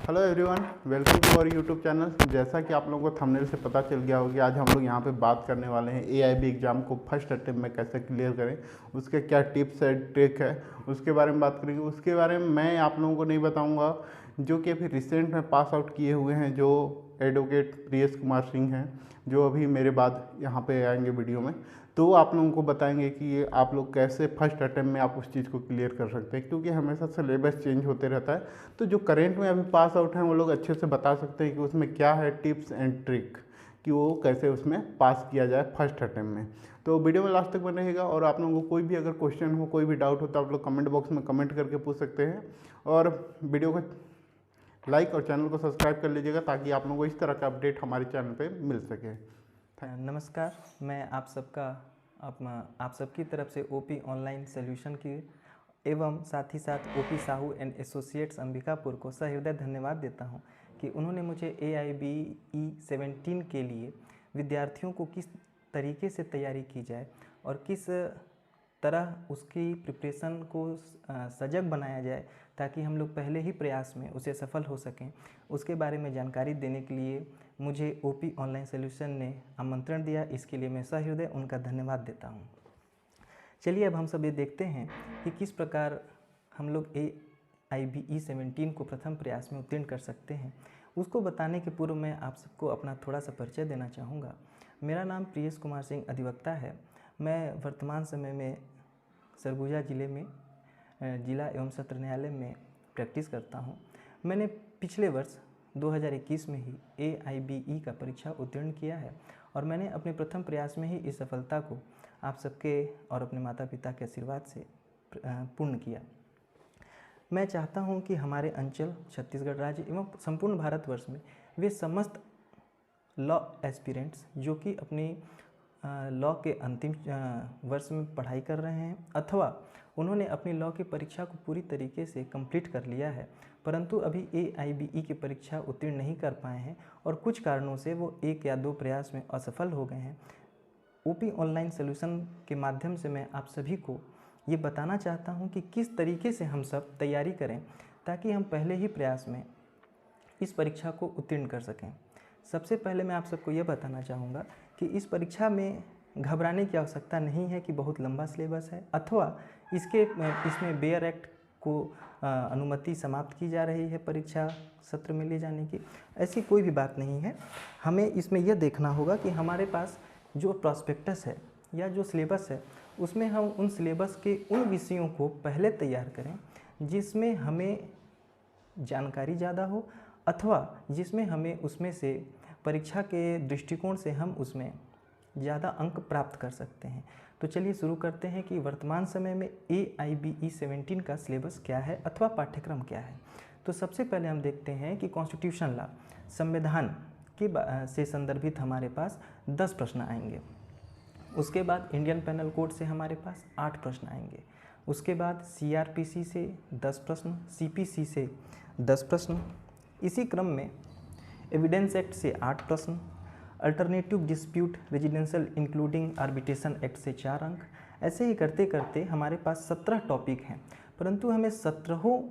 Hello everyone, welcome to our YouTube channel. जैसा कि आप लोगों को थंबनेल से पता चल गया होगा, आज हम लोग यहाँ पे बात करने वाले हैं एआईबी एग्ज़ाम को फर्स्ट अटेम्प्ट में कैसे क्लियर करें, उसके क्या टिप्स है ट्रिक है, उसके बारे में बात करेंगे। उसके बारे में मैं आप लोगों को नहीं बताऊँगा जो कि अभी रिसेंट में पास आउट किए हुए हैं, जो एडवोकेट प्रियेश कुमार सिंह हैं, जो अभी मेरे बाद यहाँ पे आएंगे वीडियो में। तो आप लोगों को बताएंगे कि ये आप लोग कैसे फर्स्ट अटेम्प्ट में आप उस चीज़ को क्लियर कर सकते हैं, क्योंकि हमेशा सिलेबस चेंज होते रहता है। तो जो करेंट में अभी पास आउट हैं वो लोग अच्छे से बता सकते हैं कि उसमें क्या है टिप्स एंड ट्रिक, कि वो कैसे उसमें पास किया जाए फर्स्ट अटेम्प्ट में। तो वीडियो में लास्ट तक बने रहेगा। और आप लोगों को कोई भी अगर क्वेश्चन हो, कोई भी डाउट हो, तो आप लोग कमेंट बॉक्स में कमेंट करके पूछ सकते हैं। और वीडियो को लाइक और चैनल को सब्सक्राइब कर लीजिएगा, ताकि आप लोगों को इस तरह का अपडेट हमारे चैनल पे मिल सके। नमस्कार, मैं आप सबकी तरफ से ओपी ऑनलाइन सॉल्यूशन की एवं साथ ही साथ OP Sahu and associates Ambikapur को सहृदय धन्यवाद देता हूं कि उन्होंने मुझे AIBE-17 के लिए विद्यार्थियों को किस तरीके से तैयारी की जाए और किस तरह उसकी प्रिपरेशन को सजग बनाया जाए, ताकि हम लोग पहले ही प्रयास में उसे सफल हो सकें, उसके बारे में जानकारी देने के लिए मुझे ओपी ऑनलाइन सॉल्यूशन ने आमंत्रण दिया। इसके लिए मैं सहृदय उनका धन्यवाद देता हूं। चलिए अब हम सब ये देखते हैं कि किस प्रकार हम लोग AIBE-17 को प्रथम प्रयास में उत्तीर्ण कर सकते हैं। उसको बताने के पूर्व मैं आप सबको अपना थोड़ा सा परिचय देना चाहूँगा। मेरा नाम प्रियेश कुमार सिंह अधिवक्ता है। मैं वर्तमान समय में सरगुजा ज़िले में जिला एवं सत्र न्यायालय में प्रैक्टिस करता हूं। मैंने पिछले वर्ष 2021 में ही AIBE का परीक्षा उत्तीर्ण किया है और मैंने अपने प्रथम प्रयास में ही इस सफलता को आप सबके और अपने माता पिता के आशीर्वाद से पूर्ण किया। मैं चाहता हूं कि हमारे अंचल, छत्तीसगढ़ राज्य एवं संपूर्ण भारतवर्ष में वे समस्त लॉ एस्पिरेंट्स जो कि अपनी लॉ के अंतिम वर्ष में पढ़ाई कर रहे हैं अथवा उन्होंने अपनी लॉ की परीक्षा को पूरी तरीके से कंप्लीट कर लिया है, परंतु अभी AIBE की परीक्षा उत्तीर्ण नहीं कर पाए हैं और कुछ कारणों से वो 1 या 2 प्रयास में असफल हो गए हैं। ओपी ऑनलाइन सॉल्यूशन के माध्यम से मैं आप सभी को ये बताना चाहता हूँ कि किस तरीके से हम सब तैयारी करें, ताकि हम पहले ही प्रयास में इस परीक्षा को उत्तीर्ण कर सकें। सबसे पहले मैं आप सबको ये बताना चाहूँगा कि इस परीक्षा में घबराने की आवश्यकता नहीं है कि बहुत लंबा सिलेबस है अथवा इसमें बेयर एक्ट को अनुमति समाप्त की जा रही है परीक्षा सत्र में ले जाने की। ऐसी कोई भी बात नहीं है। हमें इसमें यह देखना होगा कि हमारे पास जो प्रॉस्पेक्टस है या जो सिलेबस है, उसमें हम उन सिलेबस के उन विषयों को पहले तैयार करें जिसमें हमें जानकारी ज़्यादा हो अथवा जिसमें हमें उसमें से परीक्षा के दृष्टिकोण से हम उसमें ज़्यादा अंक प्राप्त कर सकते हैं। तो चलिए शुरू करते हैं कि वर्तमान समय में AIBE-17 का सिलेबस क्या है अथवा पाठ्यक्रम क्या है। तो सबसे पहले हम देखते हैं कि कॉन्स्टिट्यूशन लॉ, संविधान के से संदर्भित हमारे पास 10 प्रश्न आएंगे। उसके बाद इंडियन पेनल कोड से हमारे पास 8 प्रश्न आएंगे। उसके बाद CRPC से 10 प्रश्न, CPC से 10 प्रश्न, इसी क्रम में एविडेंस एक्ट से 8 प्रश्न, alternative dispute residential including arbitration act से 4 अंक। ऐसे ही करते करते हमारे पास 17 टॉपिक हैं, परंतु हमें 17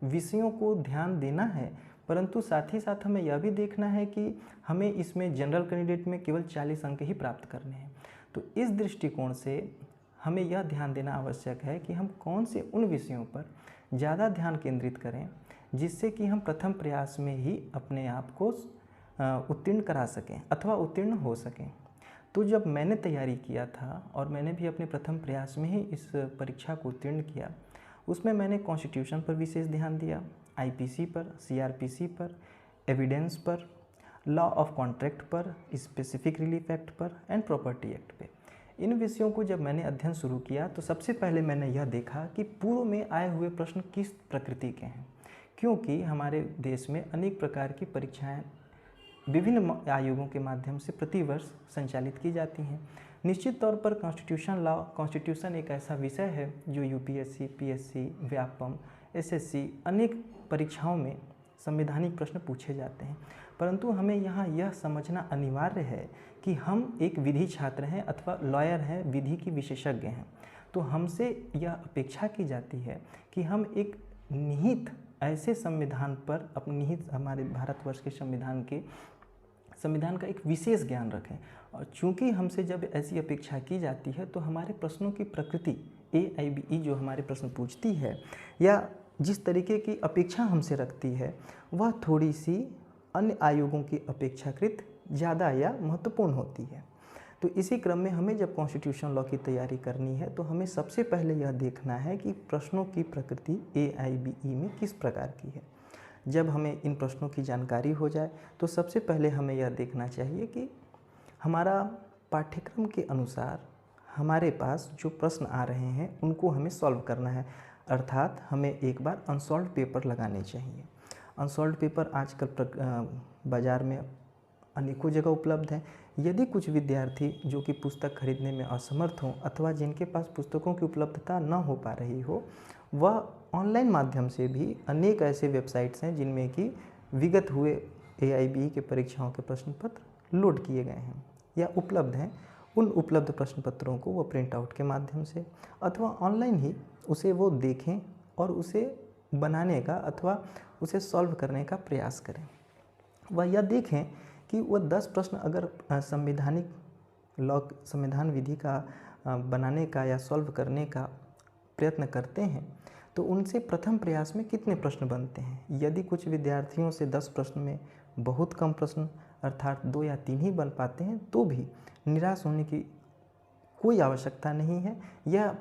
विषयों को ध्यान देना है, परंतु साथ ही साथ हमें यह भी देखना है कि हमें इसमें जनरल कैंडिडेट में केवल 40 अंक ही प्राप्त करने हैं। तो इस दृष्टिकोण से हमें यह ध्यान देना आवश्यक है कि हम कौन से उन विषयों पर ज़्यादा ध्यान केंद्रित करें, जिससे कि हम प्रथम प्रयास में ही अपने आप को उत्तीर्ण करा सकें अथवा उत्तीर्ण हो सकें। तो जब मैंने तैयारी किया था और मैंने भी अपने प्रथम प्रयास में ही इस परीक्षा को उत्तीर्ण किया, उसमें मैंने कॉन्स्टिट्यूशन पर विशेष ध्यान दिया, IPC पर, CRPC पर, एविडेंस पर, लॉ ऑफ कॉन्ट्रैक्ट पर, स्पेसिफिक रिलीफ एक्ट पर एंड प्रॉपर्टी एक्ट पे। इन विषयों को जब मैंने अध्ययन शुरू किया तो सबसे पहले मैंने यह देखा कि पूर्व में आए हुए प्रश्न किस प्रकृति के हैं, क्योंकि हमारे देश में अनेक प्रकार की परीक्षाएं विभिन्न आयोगों के माध्यम से प्रतिवर्ष संचालित की जाती हैं। निश्चित तौर पर कॉन्स्टिट्यूशन एक ऐसा विषय है जो UPSC, PSC, व्यापम, SSC अनेक परीक्षाओं में संवैधानिक प्रश्न पूछे जाते हैं, परंतु हमें यहाँ यह समझना अनिवार्य है कि हम एक विधि छात्र हैं अथवा लॉयर हैं, विधि की विशेषज्ञ हैं। तो हमसे यह अपेक्षा की जाती है कि हम एक निहित ऐसे संविधान पर अपनी ही हमारे भारतवर्ष के संविधान का एक विशेष ज्ञान रखें। और चूंकि हमसे जब ऐसी अपेक्षा की जाती है तो हमारे प्रश्नों की प्रकृति AIBE जो हमारे प्रश्न पूछती है या जिस तरीके की अपेक्षा हमसे रखती है वह थोड़ी सी अन्य आयोगों की अपेक्षाकृत ज़्यादा या महत्वपूर्ण होती है। तो इसी क्रम में हमें जब कॉन्स्टिट्यूशन लॉ की तैयारी करनी है तो हमें सबसे पहले यह देखना है कि प्रश्नों की प्रकृति AIBE में किस प्रकार की है। जब हमें इन प्रश्नों की जानकारी हो जाए तो सबसे पहले हमें यह देखना चाहिए कि हमारा पाठ्यक्रम के अनुसार हमारे पास जो प्रश्न आ रहे हैं उनको हमें सॉल्व करना है, अर्थात हमें एक बार अनसॉल्व पेपर लगाने चाहिए। अनसॉल्व पेपर आजकल बाज़ार में अनेकों जगह उपलब्ध हैं। यदि कुछ विद्यार्थी जो कि पुस्तक खरीदने में असमर्थ हों अथवा जिनके पास पुस्तकों की उपलब्धता न हो पा रही हो, वह ऑनलाइन माध्यम से भी अनेक ऐसे वेबसाइट्स हैं जिनमें कि विगत हुए AIBE के परीक्षाओं के प्रश्न पत्र लोड किए गए हैं या उपलब्ध हैं। उन उपलब्ध प्रश्न पत्रों को वो प्रिंट आउट के माध्यम से अथवा ऑनलाइन ही उसे वो देखें और उसे बनाने का अथवा उसे सॉल्व करने का प्रयास करें। वह यह देखें कि वह 10 प्रश्न अगर संविधान विधि का बनाने का या सॉल्व करने का प्रयत्न करते हैं तो उनसे प्रथम प्रयास में कितने प्रश्न बनते हैं। यदि कुछ विद्यार्थियों से 10 प्रश्न में बहुत कम प्रश्न अर्थात 2 या 3 ही बन पाते हैं तो भी निराश होने की कोई आवश्यकता नहीं है। यह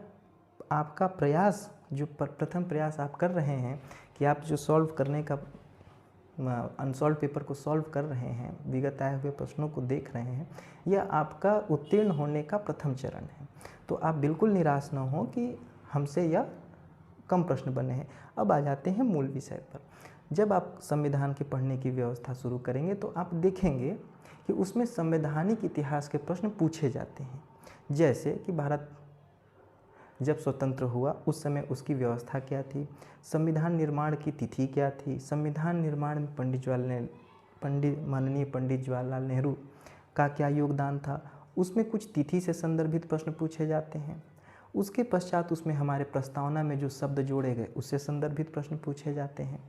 आपका प्रयास जो प्रथम प्रयास आप कर रहे हैं कि आप जो सॉल्व करने का अनसॉल्व पेपर को सॉल्व कर रहे हैं, विगत आए हुए प्रश्नों को देख रहे हैं, यह आपका उत्तीर्ण होने का प्रथम चरण है। तो आप बिल्कुल निराश न हो कि हमसे यह कम प्रश्न बने हैं। अब आ जाते हैं मूल विषय पर। जब आप संविधान के पढ़ने की व्यवस्था शुरू करेंगे तो आप देखेंगे कि उसमें संवैधानिक इतिहास के प्रश्न पूछे जाते हैं। जैसे कि भारत जब स्वतंत्र हुआ उस समय उसकी व्यवस्था क्या थी, संविधान निर्माण की तिथि क्या थी, संविधान निर्माण में माननीय पंडित जवाहरलाल नेहरू का क्या योगदान था, उसमें कुछ तिथि से संदर्भित प्रश्न पूछे जाते हैं। उसके पश्चात उसमें हमारे प्रस्तावना में जो शब्द जोड़े गए उससे संदर्भित प्रश्न पूछे जाते हैं।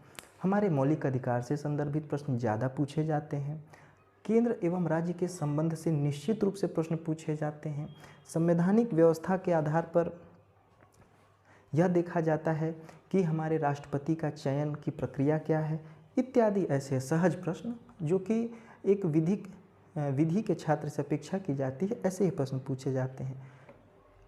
हमारे मौलिक अधिकार से संदर्भित प्रश्न ज़्यादा पूछे जाते हैं। केंद्र एवं राज्य के संबंध से निश्चित रूप से प्रश्न पूछे जाते हैं। संवैधानिक व्यवस्था के आधार पर यह देखा जाता है कि हमारे राष्ट्रपति का चयन की प्रक्रिया क्या है, इत्यादि ऐसे सहज प्रश्न जो कि एक विधि के छात्र से अपेक्षा की जाती है, ऐसे ही प्रश्न पूछे जाते हैं।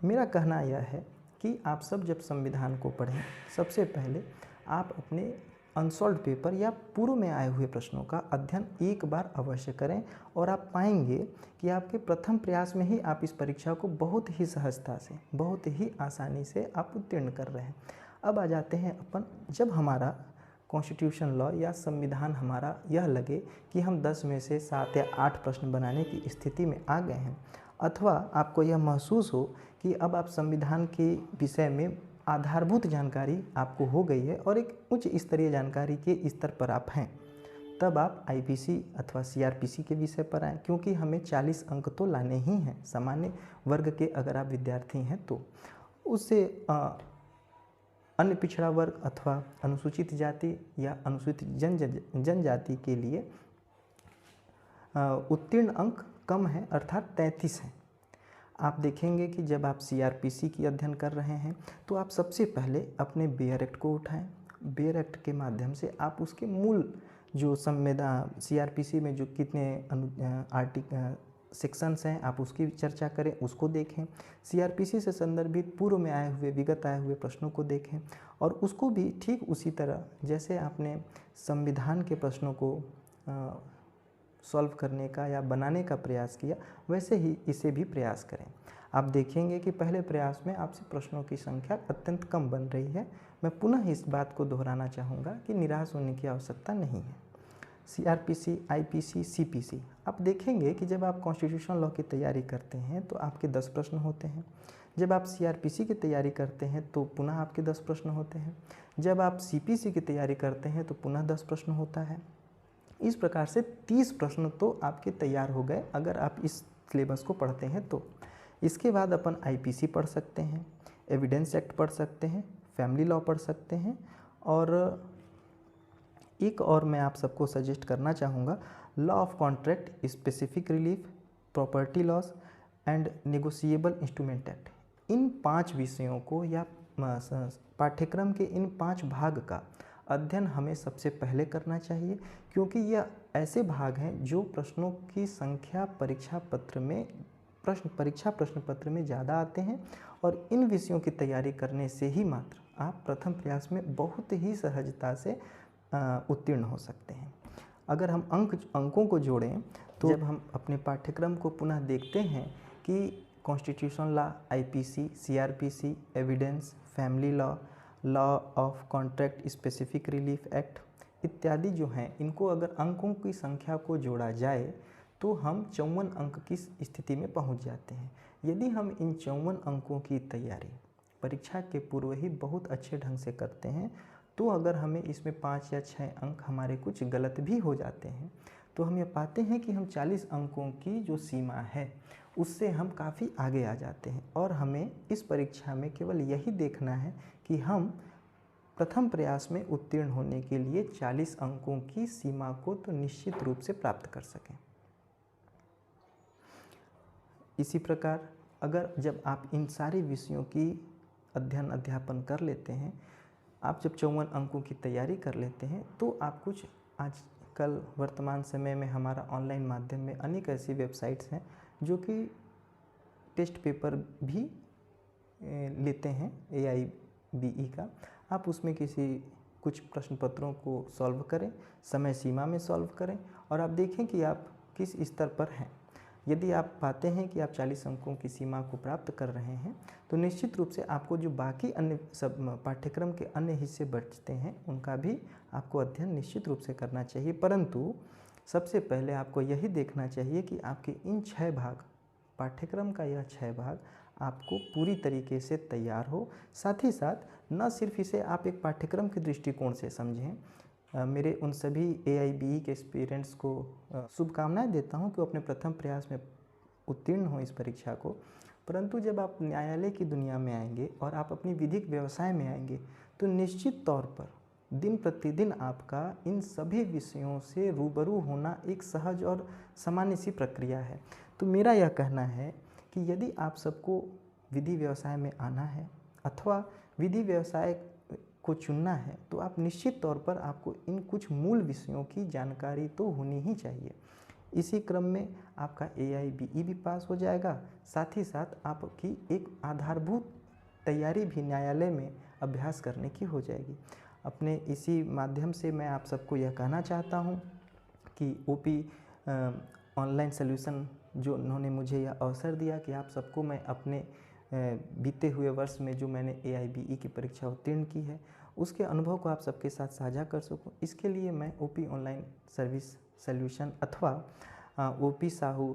मेरा कहना यह है कि आप सब जब संविधान को पढ़ें सबसे पहले आप अपने अनसॉल्व पेपर या पूर्व में आए हुए प्रश्नों का अध्ययन एक बार अवश्य करें और आप पाएंगे कि आपके प्रथम प्रयास में ही आप इस परीक्षा को बहुत ही सहजता से, बहुत ही आसानी से आप उत्तीर्ण कर रहे हैं। अब आ जाते हैं अपन, जब हमारा कॉन्स्टिट्यूशन लॉ या संविधान हमारा यह लगे कि हम 10 में से 7 या 8 प्रश्न बनाने की स्थिति में आ गए हैं, अथवा आपको यह महसूस हो कि अब आप संविधान के विषय में आधारभूत जानकारी आपको हो गई है और एक उच्च स्तरीय जानकारी के स्तर पर आप हैं, तब आप IPC अथवा CRPC के विषय पर आएँ, क्योंकि हमें 40 अंक तो लाने ही हैं। सामान्य वर्ग के अगर आप विद्यार्थी हैं तो उससे अन्य पिछड़ा वर्ग अथवा अनुसूचित जाति या अनुसूचित जनजाति के लिए उत्तीर्ण अंक कम है, अर्थात 33 हैं। आप देखेंगे कि जब आप CRPC की अध्ययन कर रहे हैं तो आप सबसे पहले अपने बेयर एक्ट को उठाएं। बेयर एक्ट के माध्यम से आप उसके मूल जो CRPC में जो कितने सेक्शंस हैं आप उसकी चर्चा करें, उसको देखें। CRPC से संदर्भित पूर्व में आए हुए विगत आए हुए प्रश्नों को देखें और उसको भी ठीक उसी तरह जैसे आपने संविधान के प्रश्नों को सॉल्व करने का या बनाने का प्रयास किया, वैसे ही इसे भी प्रयास करें। आप देखेंगे कि पहले प्रयास में आपसे प्रश्नों की संख्या अत्यंत कम बन रही है। मैं पुनः इस बात को दोहराना चाहूँगा कि निराश होने की आवश्यकता नहीं है। CRPC, IPC, CPC, आप देखेंगे कि जब आप कॉन्स्टिट्यूशन लॉ की तैयारी करते हैं तो आपके 10 प्रश्न होते हैं। जब आप CRPC की तैयारी करते हैं तो पुनः आपके 10 प्रश्न होते हैं। जब आप CPC की तैयारी करते हैं तो पुनः 10 प्रश्न होता है। इस प्रकार से 30 प्रश्न तो आपके तैयार हो गए अगर आप इस सिलेबस को पढ़ते हैं तो। इसके बाद अपन IPC पढ़ सकते हैं, एविडेंस एक्ट पढ़ सकते हैं, फैमिली लॉ पढ़ सकते हैं और एक और मैं आप सबको सजेस्ट करना चाहूँगा, law of contract, specific relief, property laws and negotiable instrument act. इन 5 विषयों को या पाठ्यक्रम के इन 5 भाग का अध्ययन हमें सबसे पहले करना चाहिए, क्योंकि यह ऐसे भाग हैं जो प्रश्नों की संख्या परीक्षा प्रश्न पत्र में ज़्यादा आते हैं और इन विषयों की तैयारी करने से ही मात्र आप प्रथम प्रयास में बहुत ही सहजता से उत्तीर्ण हो सकते हैं। अगर हम अंकों को जोड़ें तो जब हम अपने पाठ्यक्रम को पुनः देखते हैं कि constitution law, IPC, CrPC, evidence, family law, law of contract, specific relief act इत्यादि जो हैं, इनको अगर अंकों की संख्या को जोड़ा जाए तो हम 54 अंक की स्थिति में पहुंच जाते हैं। यदि हम इन 54 अंकों की तैयारी परीक्षा के पूर्व ही बहुत अच्छे ढंग से करते हैं तो अगर हमें इसमें 5 या 6 अंक हमारे कुछ गलत भी हो जाते हैं तो हम ये पाते हैं कि हम 40 अंकों की जो सीमा है उससे हम काफ़ी आगे आ जाते हैं और हमें इस परीक्षा में केवल यही देखना है कि हम प्रथम प्रयास में उत्तीर्ण होने के लिए 40 अंकों की सीमा को तो निश्चित रूप से प्राप्त कर सकें। इसी प्रकार अगर जब आप इन सारे विषयों की अध्यापन कर लेते हैं, आप जब 54 अंकों की तैयारी कर लेते हैं तो आप कुछ आजकल वर्तमान समय में हमारा ऑनलाइन माध्यम में अनेक ऐसी वेबसाइट्स हैं जो कि टेस्ट पेपर भी लेते हैं AIBE का। आप उसमें कुछ प्रश्न पत्रों को सॉल्व करें, समय सीमा में सॉल्व करें और आप देखें कि आप किस स्तर पर हैं। यदि आप पाते हैं कि आप 40 अंकों की सीमा को प्राप्त कर रहे हैं तो निश्चित रूप से आपको जो बाकी अन्य सब पाठ्यक्रम के अन्य हिस्से बचते हैं उनका भी आपको अध्ययन निश्चित रूप से करना चाहिए, परंतु सबसे पहले आपको यही देखना चाहिए कि आपके इन 6 भाग, पाठ्यक्रम का यह 6 भाग आपको पूरी तरीके से तैयार हो। साथ ही साथ न सिर्फ इसे आप एक पाठ्यक्रम के दृष्टिकोण से समझें, मेरे उन सभी AIBE के एस्पिरेंट्स को शुभकामनाएं देता हूं कि वो अपने प्रथम प्रयास में उत्तीर्ण हो इस परीक्षा को, परंतु जब आप न्यायालय की दुनिया में आएंगे और आप अपनी विधिक व्यवसाय में आएंगे तो निश्चित तौर पर दिन प्रतिदिन आपका इन सभी विषयों से रूबरू होना एक सहज और सामान्य सी प्रक्रिया है। तो मेरा यह कहना है कि यदि आप सबको विधि व्यवसाय में आना है अथवा विधि व्यवसाय को चुनना है तो आप निश्चित तौर पर आपको इन कुछ मूल विषयों की जानकारी तो होनी ही चाहिए। इसी क्रम में आपका AIBE भी पास हो जाएगा, साथ ही साथ आपकी एक आधारभूत तैयारी भी न्यायालय में अभ्यास करने की हो जाएगी। अपने इसी माध्यम से मैं आप सबको यह कहना चाहता हूँ कि OP ऑनलाइन सॉल्यूशन जो उन्होंने मुझे यह अवसर दिया कि आप सबको मैं अपने बीते हुए वर्ष में जो मैंने AIBE की परीक्षा उत्तीर्ण की है उसके अनुभव को आप सबके साथ साझा कर सकूं, इसके लिए मैं OP ऑनलाइन सर्विस सॉल्यूशन अथवा OP साहू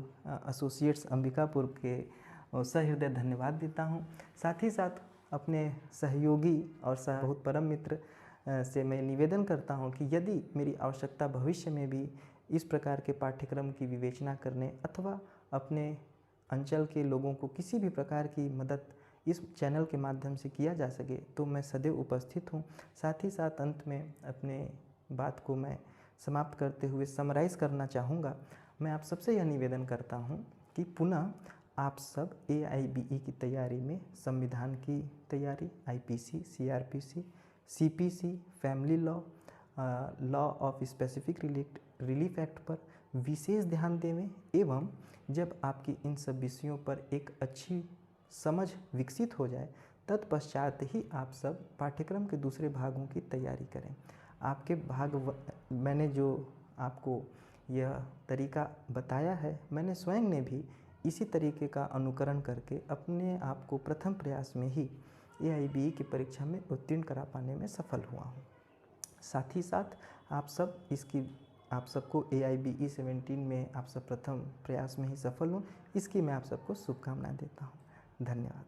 एसोसिएट्स अंबिकापुर के सहृदय धन्यवाद देता हूं। साथ ही साथ अपने सहयोगी और बहुत परम मित्र से मैं निवेदन करता हूं कि यदि मेरी आवश्यकता भविष्य में भी इस प्रकार के पाठ्यक्रम की विवेचना करने अथवा अपने अंचल के लोगों को किसी भी प्रकार की मदद इस चैनल के माध्यम से किया जा सके तो मैं सदैव उपस्थित हूँ। साथ ही साथ अंत में अपने बात को मैं समाप्त करते हुए समराइज़ करना चाहूँगा। मैं आप सबसे यह निवेदन करता हूँ कि पुनः आप सब AIBE की तैयारी में संविधान की तैयारी, IPC, CRPC, CPC, family law, law of specific relief act पर विशेष ध्यान देवें एवं जब आपकी इन सब विषयों पर एक अच्छी समझ विकसित हो जाए तत्पश्चात ही आप सब पाठ्यक्रम के दूसरे भागों की तैयारी करें। आपके मैंने जो आपको यह तरीका बताया है, मैंने स्वयं ने भी इसी तरीके का अनुकरण करके अपने आप को प्रथम प्रयास में ही AIBE की परीक्षा में उत्तीर्ण करा पाने में सफल हुआ हूँ। साथ ही साथ आप सबको AIBE 17 में आप सब प्रथम प्रयास में ही सफल हों, इसकी मैं आप सबको शुभकामनाएं देता हूँ। धन्यवाद।